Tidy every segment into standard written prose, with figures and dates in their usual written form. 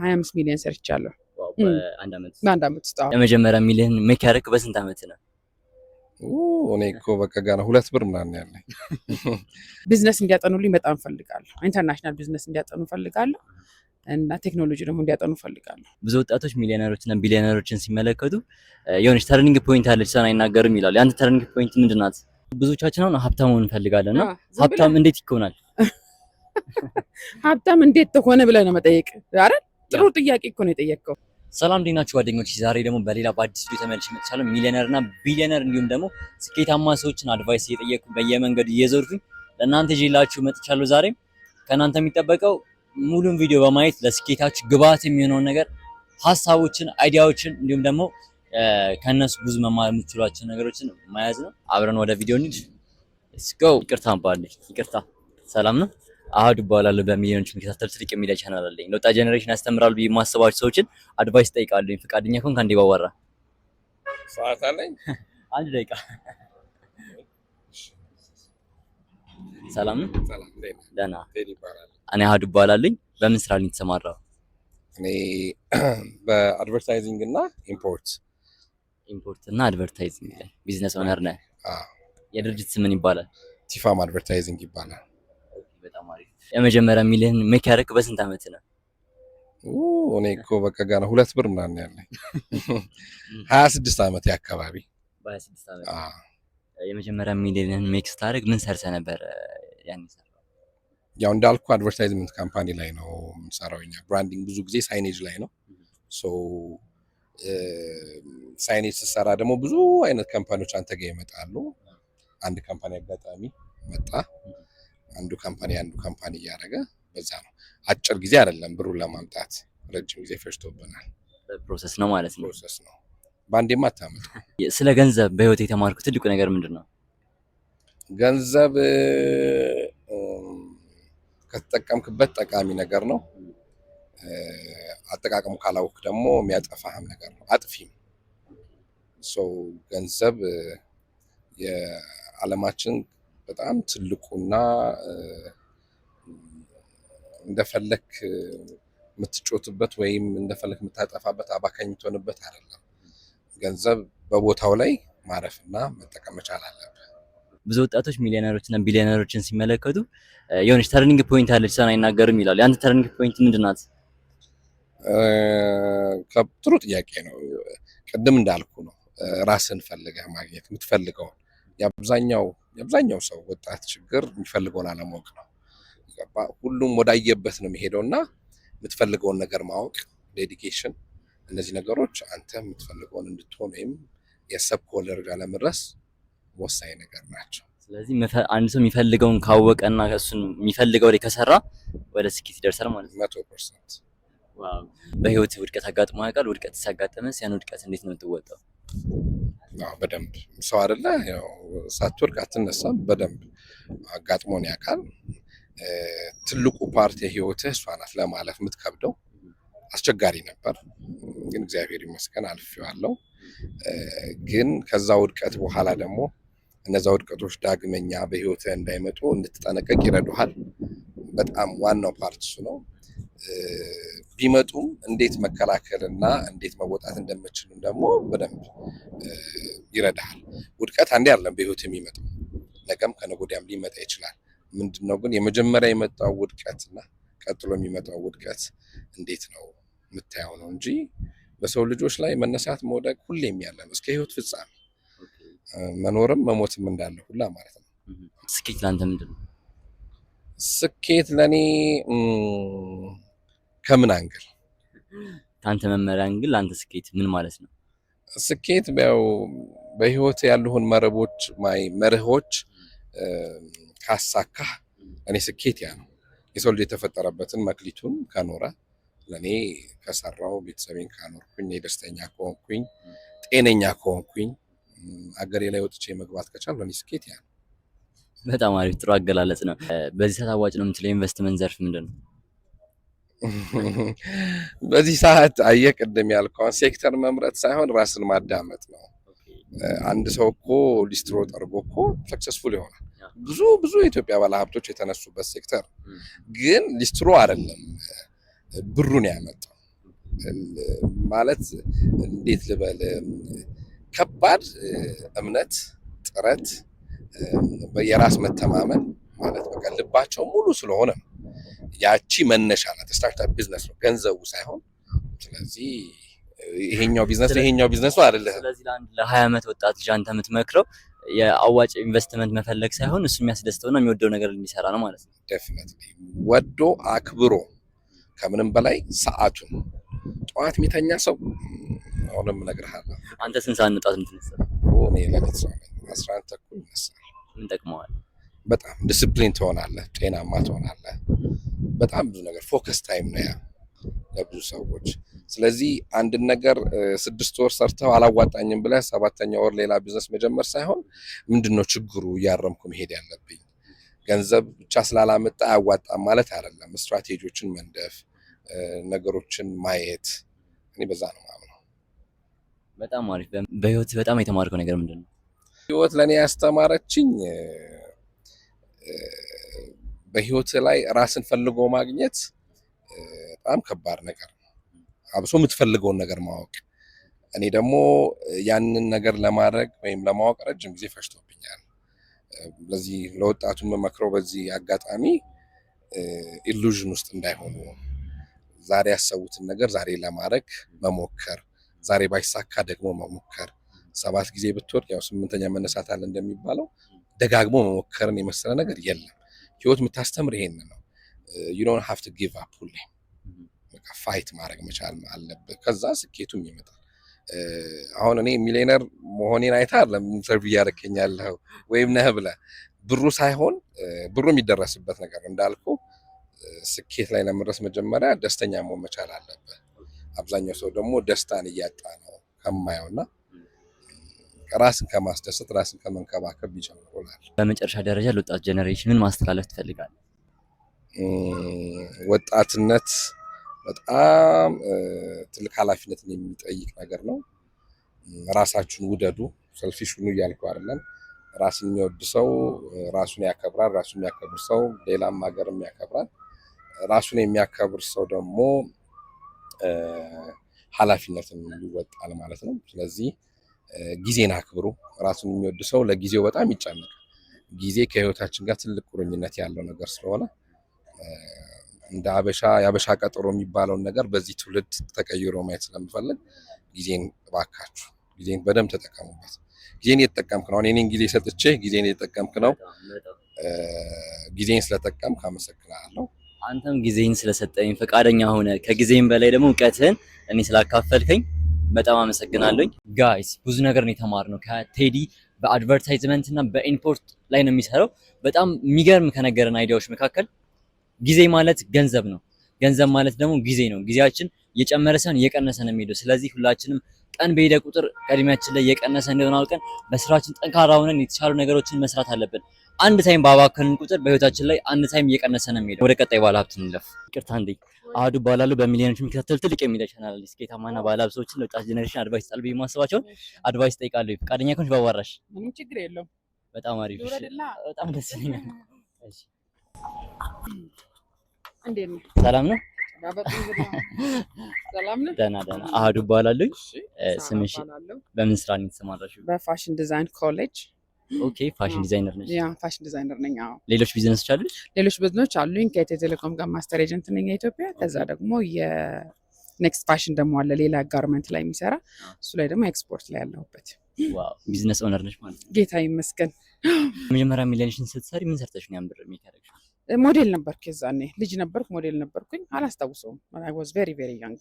25 ሚሊዮን ሰርቻለሁ በአንድ አመት ውስጥ። የመጀመሪያ ሚሊዮን ሜክ ያደረክ በስንት አመት ነው? እኔ እኮ በቃ ገና 2 ብር ምናምን ያለኝ። ቢዝነስ እንዲያጠኑልኝ በጣም ፈልጋለሁ። ኢንተርናሽናል ቢዝነስ እንዲያጠኑ ፈልጋለሁ እና ቴክኖሎጂ ደግሞ እንዲያጠኑ ፈልጋለሁ። ብዙ ወጣቶች ሚሊዮነሮችና ቢሊዮነሮችን ሲመለከቱ የሆነች ተርኒንግ ፖይንት አለች ሰና አይናገርም ይላሉ። ያንተ ተርኒንግ ፖይንት ምንድናት? ብዙዎቻችን አሁን ሀብታም ሆነን እንፈልጋለን እና ሀብታም እንዴት ይሆናል? ሀብታም እንዴት ተሆነ ብለህ ነው መጠየቅ አይደል? ጥሩ ጥያቄ እኮ ነው የጠየቀው። ሰላም እንዴት ናችሁ ጓደኞች? ዛሬ ደግሞ በሌላ በአዲስ ቪዲዮ ተመልሼ መጥቻለሁ። ሚሊዮነርና ቢሊዮነር እንዲሁም ደግሞ ስኬታማ ሰዎችን አድቫይስ እየጠየቅኩ በየመንገዱ እየዞርኩኝ ለእናንተ ይዤላችሁ መጥቻለሁ። ዛሬም ከእናንተ የሚጠበቀው ሙሉን ቪዲዮ በማየት ለስኬታችሁ ግብአት የሚሆነውን ነገር ሀሳቦችን፣ አይዲያዎችን እንዲሁም ደግሞ ከነሱ ብዙ መማር የምትችሏቸው ነገሮችን መያዝ ነው። አብረን ወደ ቪዲዮ እንሂድ። ሌትስ ጎ። ይቅርታ ባለኝ ይቅርታ። ሰላም ነው? አሃዱ እባላለሁ። በሚሊዮኖች የሚከታተሉ ትልቅ የሚዲያ ቻናል አለኝ። ለወጣት ጀነሬሽን ያስተምራሉ ብዬ የማስባቸው ሰዎችን አድቫይስ ጠይቃለሁ። ፈቃደኛ ከሆንክ አንዴ ባወራ። ሰዓት አለኝ? 1 ደቂቃ። ሰላም ነው? ሰላም ነኝ። ደህና። ቴዲ ይባላል። እኔ አሃዱ እባላለሁ። በምን ስራ ላይ ተሰማራው? እኔ በአድቨርታይዚንግ እና ኢምፖርት እና አድቨርታይዚንግ ላይ ቢዝነስ ኦነር ነህ? አዎ። የድርጅት ስም ምን ይባላል? ቲፋም አድቨርታይዚንግ ይባላል። በጣም አሪፍ። የመጀመሪያ ሚሊዮን ሜክ ያደረክ በስንት አመት ነው? እኔ እኮ በቃ ገና 2 ብር ምናምን ያለኝ 26 አመት አካባቢ። በ26 አመት። የመጀመሪያ ሚሊዮን ሜክ ስታደርግ ምን ሰርተህ ነበር? ያን ሰራው? ያው እንዳልኩ አድቨርታይዝመንት ካምፓኒ ላይ ነው የምንሰራው። እኛ ብራንዲንግ ብዙ ጊዜ ሳይኔጅ ላይ ነው። ሶ ሳይኔጅ ስትሰራ ደግሞ ብዙ አይነት ካምፓኒዎች አንተ ጋር ይመጣሉ። አንድ ካምፓኒ አጋጣሚ መጣ። አንዱ ካምፓኒ እያደረገ በዛ ነው። አጭር ጊዜ አይደለም ብሩን ለማምጣት ረጅም ጊዜ ፈጅቶብናል። ፕሮሰስ ነው ማለት ነው። ፕሮሰስ ነው። ባንዴማ አታመጣው። ስለ ገንዘብ በህይወት የተማርኩት ትልቁ ነገር ምንድነው? ገንዘብ ከተጠቀምክበት ጠቃሚ ነገር ነው። አጠቃቀሙ ካላወቅ ደግሞ የሚያጠፋህም ነገር ነው፣ አጥፊም። ገንዘብ የዓለማችን በጣም ትልቁና እንደፈለክ የምትጮትበት ወይም እንደፈለክ የምታጠፋበት አባካኝ የምትሆንበት አይደለም። ገንዘብ በቦታው ላይ ማረፍና መጠቀም መቻል አለብህ። ብዙ ወጣቶች ሚሊዮነሮችና ቢሊዮነሮችን ሲመለከቱ የሆነች ተርኒንግ ፖይንት አለች ሰና አይናገርም ይላሉ። ያንተ ተርኒንግ ፖይንት ምንድናት? ጥሩ ጥያቄ ነው። ቅድም እንዳልኩ ነው፣ ራስን ፈልገህ ማግኘት የምትፈልገውን። የአብዛኛው ሰው ወጣት ችግር የሚፈልገውን አለማወቅ ነው። ሁሉም ወዳየበት ነው የሚሄደው እና የምትፈልገውን ነገር ማወቅ፣ ዴዲኬሽን፣ እነዚህ ነገሮች አንተ የምትፈልገውን እንድትሆን ወይም የሰብከው ደረጃ ለመድረስ ወሳኝ ነገር ናቸው። ስለዚህ አንድ ሰው የሚፈልገውን ካወቀና እሱን የሚፈልገው ላይ ከሰራ ወደ ስኬት ይደርሳል ማለት ነው። 100%። ዋው። በህይወት ውድቀት አጋጥሞ ያውቃል? ውድቀት ሲያጋጥምስ ያን ውድቀት እንዴት ነው የምትወጣው? በደንብ ሰው አይደለ ያው ሳትወድቅ አትነሳም። በደንብ አጋጥሞን ያውቃል። ትልቁ ፓርት የህይወትህ እሷ ናት። ለማለፍ የምትከብደው አስቸጋሪ ነበር፣ ግን እግዚአብሔር ይመስገን አልፌዋለሁ። ግን ከዛ ውድቀት በኋላ ደግሞ እነዛ ውድቀቶች ዳግመኛ በህይወትህ እንዳይመጡ እንድትጠነቀቅ ይረዱሃል። በጣም ዋናው ፓርት እሱ ነው። ቢመጡም እንዴት መከላከል እና እንዴት መወጣት እንደምችሉ ደግሞ በደንብ ይረዳሃል። ውድቀት አንዴ አይደለም በህይወት የሚመጣው፣ ነገም ከነገ ወዲያም ሊመጣ ይችላል። ምንድነው ግን የመጀመሪያ የመጣው ውድቀትና ቀጥሎ የሚመጣው ውድቀት እንዴት ነው የምታየው ነው እንጂ በሰው ልጆች ላይ መነሳት መውደቅ ሁሌም ያለ ነው፣ እስከ ህይወት ፍጻሜ መኖርም መሞትም እንዳለ ሁላ ማለት ነው። ስኬት ለአንተ ምንድን ነው? ስኬት ለኔ ከምን አንግል ከአንተ መመሪያ አንግል ለአንተ ስኬት ምን ማለት ነው? ስኬት ያው በህይወት ያሉን መርሆች ካሳካህ እኔ ስኬት ያ ነው። የሰው ልጅ የተፈጠረበትን መክሊቱን ከኖረ ለኔ ከሰራው ቤተሰቤን ካኖርኩኝ፣ ደስተኛ ከሆንኩኝ፣ ጤነኛ ከሆንኩኝ፣ አገሬ ላይ ወጥቼ መግባት ከቻልኩ ለኔ ስኬት ያ ነው። በጣም አሪፍ ጥሩ አገላለጽ ነው። በዚህ ሰዓት አዋጭ ነው የምትለው ኢንቨስትመንት ዘርፍ ምንድን ነው? በዚህ ሰዓት አየህ ቅድም ያልከውን ሴክተር መምረጥ ሳይሆን ራስን ማዳመጥ ነው። አንድ ሰው እኮ ሊስትሮ ጠርጎ እኮ ሰክሰስፉል ይሆናል። ብዙ የኢትዮጵያ ባለሀብቶች የተነሱበት ሴክተር ግን ሊስትሮ አይደለም ብሩን ያመጣው። ማለት እንዴት ልበል ከባድ እምነት፣ ጥረት፣ የራስ መተማመን ማለት በቃ ልባቸው ሙሉ ስለሆነ ያቺ መነሻ ናት። ስታርታፕ ቢዝነስ ነው ገንዘቡ ሳይሆን። ስለዚህ ይሄኛው ቢዝነስ ነው አይደለ? ስለዚህ ለ20 ዓመት ወጣት ልጅ አንተ የምትመክረው የአዋጭ ኢንቨስትመንት መፈለግ ሳይሆን እሱ የሚያስደስተውና የሚወደው ነገር እንዲሰራ ነው ማለት ነው። ዴፊኒትሊ ወዶ አክብሮ ከምንም በላይ ሰዓቱን ጠዋት የሚተኛ ሰው አሁንም እነግርሃለሁ። አንተ ስንት ሰዓት ነው ጠዋት የምትነሳው? እኔ ለሊት ሰው ነኝ። 11 ተኩል እነሳለሁ። ምን ጠቅመዋል? በጣም ዲስፕሊን ትሆናለህ፣ ጤናማ ትሆናለህ። በጣም ብዙ ነገር ፎከስ ታይም ነው ያ ለብዙ ሰዎች። ስለዚህ አንድን ነገር 6 ወር ሰርተው አላዋጣኝም ብለህ 7ኛ ወር ሌላ ቢዝነስ መጀመር ሳይሆን ምንድነው ችግሩ እያረምኩ መሄድ ያለብኝ። ገንዘብ ብቻ ስላላመጣ አያዋጣም ማለት አይደለም። ስትራቴጂዎችን መንደፍ፣ ነገሮችን ማየት፣ እኔ በዛ ነው የማምነው። በጣም አሪፍ። በህይወት በጣም የተማርከው ነገር ምንድን ነው? ህይወት ለእኔ ያስተማረችኝ በህይወት ላይ ራስን ፈልጎ ማግኘት በጣም ከባድ ነገር ነው። አብሶ የምትፈልገውን ነገር ማወቅ። እኔ ደግሞ ያንን ነገር ለማድረግ ወይም ለማወቅ ረጅም ጊዜ ፈጅቶብኛል። ለዚህ ለወጣቱ የምመክረው በዚህ አጋጣሚ ኢሉዥን ውስጥ እንዳይሆኑ፣ ዛሬ ያሰቡትን ነገር ዛሬ ለማድረግ መሞከር፣ ዛሬ ባይሳካ ደግሞ መሞከር። 7 ጊዜ ብትወድቅ ያው 8ኛ መነሳት አለ እንደሚባለው ደጋግሞ መሞከርን የመሰለ ነገር የለም። ህይወት የምታስተምር ይሄን ነው። you don't have to give up ሁሌ በቃ ፋይት ማድረግ መቻል አለበት። ከዛ ስኬቱም ይመጣል። አሁን እኔ ሚሊዮነር መሆኔን አይታ አይደለም ኢንተርቪው ያደረከኛለሁ ወይም ነህ ብለህ ብሩ ሳይሆን ብሩ የሚደረስበት ነገር እንዳልኩ ስኬት ላይ ለመድረስ መጀመሪያ ደስተኛ መሆን መቻል አለበት። አብዛኛው ሰው ደግሞ ደስታን እያጣ ነው ከማየውና ራስን ከማስደሰት ራስን ከመንከባከብ ይጀምራል። በመጨረሻ ደረጃ ለወጣት ጀነሬሽን ምን ማስተላለፍ ትፈልጋለህ? ወጣትነት በጣም ትልቅ ኃላፊነትን የሚጠይቅ ነገር ነው። ራሳችሁን ውደዱ። ሰልፊሽ ሁኑ እያልኩ አይደለም። ራስን የሚወድ ሰው ራሱን ያከብራል። ራሱን የሚያከብር ሰው ሌላም ሀገርም ያከብራል። ራሱን የሚያከብር ሰው ደግሞ ኃላፊነትን ይወጣል ማለት ነው። ስለዚህ ጊዜን አክብሩ። ራሱን የሚወድ ሰው ለጊዜው በጣም ይጨነቃል። ጊዜ ከህይወታችን ጋር ትልቅ ቁርኝነት ያለው ነገር ስለሆነ እንደ የአበሻ ቀጠሮ የሚባለውን ነገር በዚህ ትውልድ ተቀይሮ ማየት ስለምፈልግ ጊዜን እባካችሁ ጊዜን በደንብ ተጠቀሙበት። ጊዜን እየተጠቀምክ ነው። እኔን ጊዜ ሰጥቼ ጊዜን እየተጠቀምክ ነው። ጊዜን ስለተጠቀምክ አመሰግናለሁ። አንተም ጊዜን ስለሰጠኝ ፈቃደኛ ሆነ ከጊዜም በላይ ደግሞ እውቀትህን እኔ ስላካፈልከኝ በጣም አመሰግናለሁኝ። ጋይስ ብዙ ነገር ነው የተማርነው ከቴዲ። በአድቨርታይዝመንት እና በኢምፖርት ላይ ነው የሚሰራው። በጣም የሚገርም ከነገረን አይዲያዎች መካከል ጊዜ ማለት ገንዘብ ነው። ገንዘብ ማለት ደግሞ ጊዜ ነው። ጊዜያችን እየጨመረ ሳይሆን እየቀነሰ ነው የሚሄደው። ስለዚህ ሁላችንም ቀን በሄደ ቁጥር ከእድሜያችን ላይ እየቀነሰ እንደሆነ አውቀን በስራችን ጠንካራ ሆነን የተሻሉ ነገሮችን መስራት አለብን። አንድ ታይም ባባከንን ቁጥር በህይወታችን ላይ አንድ ታይም እየቀነሰ ነው የሚሄደው። ወደ ቀጣይ ባለሀብት እንለፍ። ይቅርታ እንዴ አህዱ ባላሉ በሚሊዮኖች የሚከታተሉ ትልቅ የሚዲያ ቻናል አለ። ስኬታማና ባለሀብት ሰዎችን ለወጣት ጄኔሬሽን አድቫይስ ጣል ብዬ ማስባቸውን አድቫይስ ጠይቃለሁ። ፈቃደኛ ከሆንሽ ባዋራሽ። ምንም ችግር የለውም። በጣም አሪፍ። በጣም ደስ ይለኛል። እሺ እንዴት ነው? ሰላም ነው? ሰላም ነው? ደህና ደህና። አህዱ ባላሉ ስምሽ? በምን ስራ ነው የተሰማራሽው? በፋሽን ዲዛይን ኮሌጅ። ኦኬ ፋሽን ዲዛይነር ነሽ? ያ ፋሽን ዲዛይነር ነኝ። አዎ። ሌሎች ቢዝነሶች አሉሽ? ሌሎች ቢዝነሶች አሉኝ። ከኢትዮ ቴሌኮም ጋር ማስተር ኤጀንት ነኝ የኢትዮጵያ። ከዛ ደግሞ የኔክስት ፋሽን ደግሞ አለ ሌላ ጋርመንት ላይ የሚሰራ እሱ ላይ ደግሞ ኤክስፖርት ላይ ያለሁበት። ዋው ቢዝነስ ኦነር ነሽ ማለት ነው? ጌታ ይመስገን። መጀመሪያ ሚሊዮንሽን ስትሰሪ ምን ሰርተሽ ነው ያን ብር የሚያደርግሽ? ሞዴል ነበርኩ። የዛኔ ልጅ ነበርኩ፣ ሞዴል ነበርኩኝ። አላስታውሰውም። I was very very young።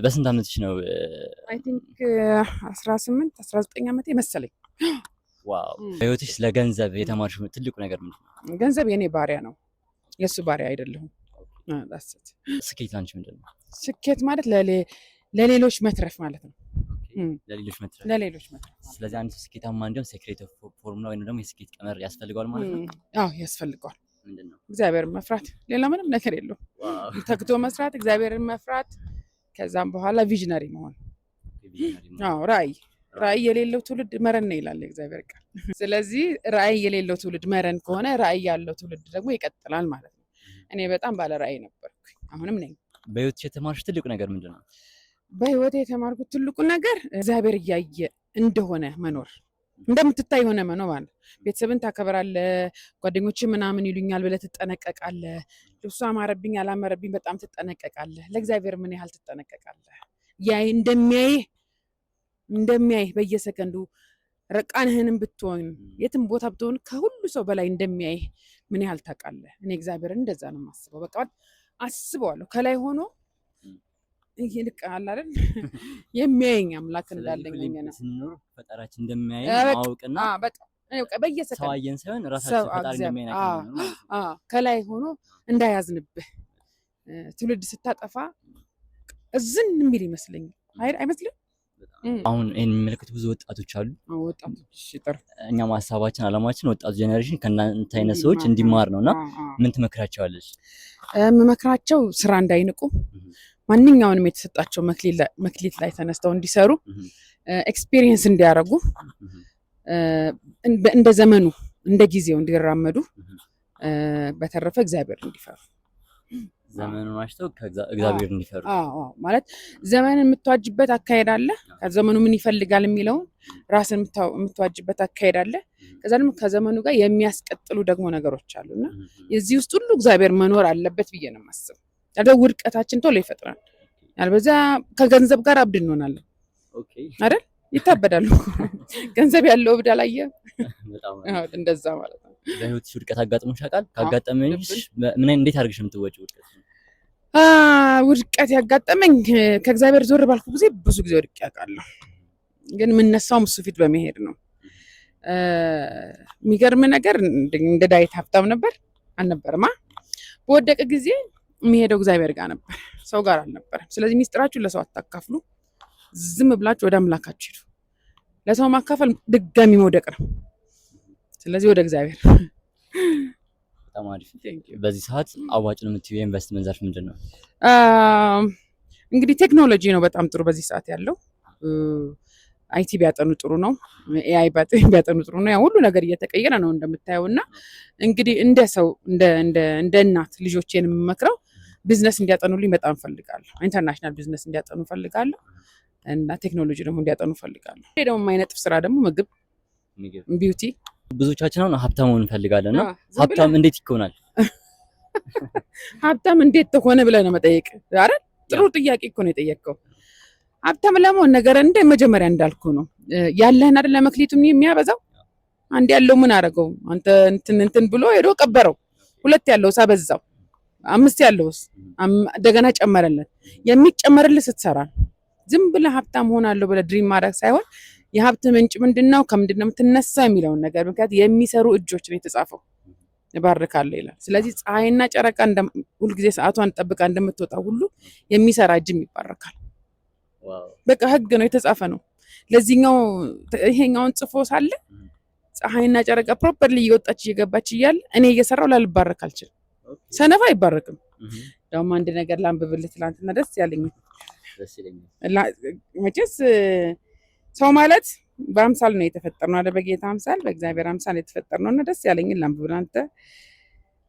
በስንት ዓመትሽ ነው? I think 18 19 ዓመቴ መሰለኝ። ዋው በህይወትሽ ስለ ገንዘብ የተማርሽው ትልቁ ነገር ምንድን ነው? ገንዘብ የኔ ባሪያ ነው፣ የሱ ባሪያ አይደለሁም። ስኬት ላንቺ ምንድን ነው? ስኬት ማለት ለሌሎች መትረፍ ማለት ነው። ለሌሎች መትረፍ። ስለዚህ አንድ ሰው ስኬታማ እንዲሆን ሴክሬት ኦፍ ፎርሙላ ወይም ደግሞ የስኬት ቀመር ያስፈልገዋል ማለት ነው? አዎ ያስፈልገዋል። እግዚአብሔርን መፍራት፣ ሌላ ምንም ነገር የለውም። ተግቶ መስራት፣ እግዚአብሔርን መፍራት፣ ከዛም በኋላ ቪዥነሪ መሆን። አዎ ራዕይ የሌለው ትውልድ መረን ነው ይላል እግዚአብሔር ቃል። ስለዚህ ራዕይ የሌለው ትውልድ መረን ከሆነ ራዕይ ያለው ትውልድ ደግሞ ይቀጥላል ማለት ነው። እኔ በጣም ባለ ራዕይ ነበርኩ፣ አሁንም ነኝ። በህይወት የተማርሽ ትልቁ ነገር ምንድነው? በህይወቴ የተማርኩት ትልቁ ነገር እግዚአብሔር እያየ እንደሆነ መኖር፣ እንደምትታይ የሆነ መኖር ማለት። ቤተሰብን ታከብራለህ፣ ጓደኞች ምናምን ይሉኛል ብለህ ትጠነቀቃለህ። ልብሱ አማረብኝ አላማረብኝ በጣም ትጠነቀቃለህ። ለእግዚአብሔር ምን ያህል ትጠነቀቃለህ? ያይ እንደሚያይ በየሰከንዱ ረቃንህንም ብትሆን የትም ቦታ ብትሆን ከሁሉ ሰው በላይ እንደሚያይ ምን ያህል ታውቃለህ? እኔ እግዚአብሔር እንደዛ ነው የማስበው። በቃ አስበዋለሁ ከላይ ሆኖ ይልቃል አይደል የሚያየኝ አምላክ እንዳለኝ ነው። ስንኖር ፈጣሪያችን እንደሚያይ ማወቅና በቃ በየሰከንዱ ሰው አየን ሳይሆን ራሳችን ፈጣሪ እንደሚያይ ከላይ ሆኖ እንዳያዝንብህ ትውልድ ስታጠፋ እዝን የሚል ይመስለኛል። አይመስልም? አሁን ይሄን የሚመለከቱ ብዙ ወጣቶች አሉ። ወጣቶች ይጥር እኛ ማሳባችን አላማችን ወጣቱ ጄኔሬሽን ከእናንተ አይነት ሰዎች እንዲማር ነውና ምን ትመክራቸዋለሽ? የምመክራቸው ስራ እንዳይንቁ፣ ማንኛውንም የተሰጣቸው መክሊት ላይ ተነስተው እንዲሰሩ፣ ኤክስፒሪየንስ እንዲያረጉ፣ እንደ ዘመኑ እንደ ጊዜው እንዲራመዱ፣ በተረፈ እግዚአብሔር እንዲፈሩ ዘመኑን ዋሽተው ከእግዚአብሔር እንዲፈሩ። ማለት ዘመንን የምትዋጅበት አካሄድ አለ። ከዘመኑ ምን ይፈልጋል የሚለውን ራስን የምትዋጅበት አካሄድ አለ። ከዛ ደግሞ ከዘመኑ ጋር የሚያስቀጥሉ ደግሞ ነገሮች አሉና የዚህ ውስጥ ሁሉ እግዚአብሔር መኖር አለበት ብዬ ነው የማስበው። ያለው ውድቀታችን ቶሎ ይፈጥራል። ያልበዛ ከገንዘብ ጋር አብድ እንሆናለን አይደል? ይታበዳሉ። ገንዘብ ያለው እብድ አላየህም? እንደዛ ማለት ነው። በህይወትሽ ውድቀት አጋጥሞሽ ያውቃል? ካጋጠመሽ እንዴት አድርገሽ የምትወጪው ውድቀት? ውድቀት ያጋጠመኝ ከእግዚአብሔር ዞር ባልኩ ጊዜ ብዙ ጊዜ ወድቄ ያውቃለሁ። ግን የምነሳውም እሱ ፊት በመሄድ ነው። የሚገርም ነገር እንደ ዳዊት ሀብታም ነበር አልነበረማ? በወደቀ ጊዜ የሚሄደው እግዚአብሔር ጋር ነበር፣ ሰው ጋር አልነበረም። ስለዚህ ሚስጥራችሁን ለሰው አታካፍሉ፣ ዝም ብላችሁ ወደ አምላካችሁ ሂዱ። ለሰው ማካፈል ድጋሚ መውደቅ ነው። ስለዚህ ወደ እግዚአብሔር። በጣም አሪፍ። በዚህ ሰዓት አዋጭ ነው የምትይው የኢንቨስትመንት ዘርፍ ምንድን ነው? እንግዲህ ቴክኖሎጂ ነው በጣም ጥሩ በዚህ ሰዓት ያለው። አይቲ ቢያጠኑ ጥሩ ነው። ኤአይ ቢያጠኑ ጥሩ ነው። ያው ሁሉ ነገር እየተቀየረ ነው እንደምታየው። እና እንግዲህ እንደ ሰው እንደ እናት ልጆቼን የምመክረው ቢዝነስ እንዲያጠኑልኝ በጣም ፈልጋለሁ። ኢንተርናሽናል ቢዝነስ እንዲያጠኑ ፈልጋለሁ እና ቴክኖሎጂ ደግሞ እንዲያጠኑ ፈልጋለሁ። ይሄ ደግሞ የማይነጥፍ ስራ ደግሞ ምግብ፣ ቢዩቲ። ብዙዎቻችን አሁን ሀብታም መሆን እንፈልጋለን እና ሀብታም እንዴት ይሆናል? ሀብታም እንዴት ተሆነ ብለህ ነው መጠየቅ አይደል? ጥሩ ጥያቄ እኮ ነው የጠየቀው። ሀብታም ለመሆን ነገር እንደ መጀመሪያ እንዳልኩ ነው ያለህን አይደል ለመክሊቱ የሚያበዛው። አንድ ያለው ምን አደረገው አንተ እንትን ብሎ ሄዶ ቀበረው። ሁለት ያለው ሳበዛው፣ አምስት ያለውስ እንደገና ጨመረለት። የሚጨመርልህ ስትሰራ ዝም ብለህ ሀብታም ሆናለሁ ብለህ ድሪም ማድረግ ሳይሆን የሀብት ምንጭ ምንድነው ከምንድነው የምትነሳው የሚለውን ነገር ምክንያት የሚሰሩ እጆች ነው የተጻፈው። ይባርካል ይላል። ስለዚህ ፀሐይና ጨረቃ ሁልጊዜ ሰዓቷን ጠብቃ እንደምትወጣ ሁሉ የሚሰራ እጅም ይባረካል። በቃ ህግ ነው የተጻፈ ነው። ለዚህኛው ይሄኛውን ጽፎ ሳለ ፀሐይና ጨረቃ ፕሮፐርሊ እየወጣች እየገባች እያለ እኔ እየሰራው ላልባረክ አልችልም። ሰነፍ አይባረክም። ደግሞ አንድ ነገር ላንብብልህ። ትናንትና ደስ ያለኝ መቼስ ሰው ማለት በአምሳል ነው የተፈጠርነው አይደል? በጌታ አምሳል በእግዚአብሔር አምሳል የተፈጠርነው እና ደስ ያለኝን ላንብብ።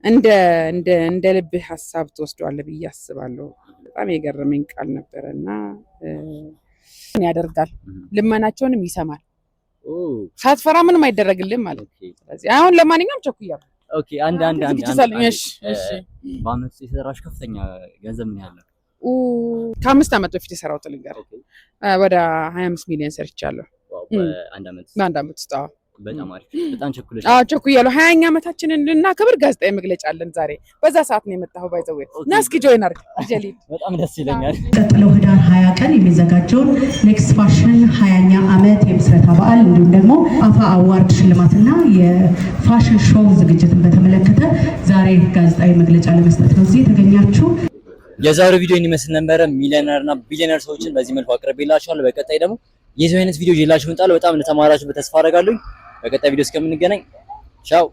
አንተ እንደ ልብህ ሀሳብ ትወስደዋለህ ብዬ አስባለሁ። በጣም የገረመኝ ቃል ነበረና ያደርጋል፣ ልመናቸውንም ይሰማል። ሳትፈራ ምንም አይደረግልህም ማለት ነው። ስለዚህ አሁን ለማንኛውም ቸኩያለሁ። ኦኬ አንድ በአመት የሰራሽ ከፍተኛ ገንዘብ ምን ያህል ነው? ከ5 ዓመት በፊት የሰራሁት ልንገርህ፣ ወደ 25 ሚሊዮን ሰርቻለሁ በአንድ ዓመት ውስጥ። በጣም አሪፍ። በጣም ቸኩለሽ? ቸኩያለሁ። 20ኛ ዓመታችንን ልናከብር ጋዜጣዊ መግለጫ አለን ዛሬ። በዛ ሰዓት ነው የመጣኸው። ባይዘው እና እስኪ ጆይን አድርግ ጀሊል። በጣም ደስ ይለኛል። ቀጥለው ህዳር 20 ቀን የሚዘጋጀውን ኔክስት ፋሽን 20ኛ ዓመት የምስረታ በዓል እንዲሁም ደግሞ አፋ አዋርድ ሽልማትና የፋሽን ሾው ዝግጅትን በተመለከተ ዛሬ ጋዜጣዊ መግለጫ ለመስጠት ነው እዚህ የተገኛችሁ። የዛሬው ቪዲዮ ይመስል ነበረ። ሚሊዮነር እና ቢሊዮነር ሰዎችን በዚህ መልኩ አቅርቤላችኋለሁ። በቀጣይ ደግሞ የዚህ አይነት ቪዲዮ ይዤላችሁ እመጣለሁ። በጣም እንደተማራችሁበት ተስፋ አደርጋለሁ። በቀጣይ ቪዲዮ እስከምንገናኝ ቻው።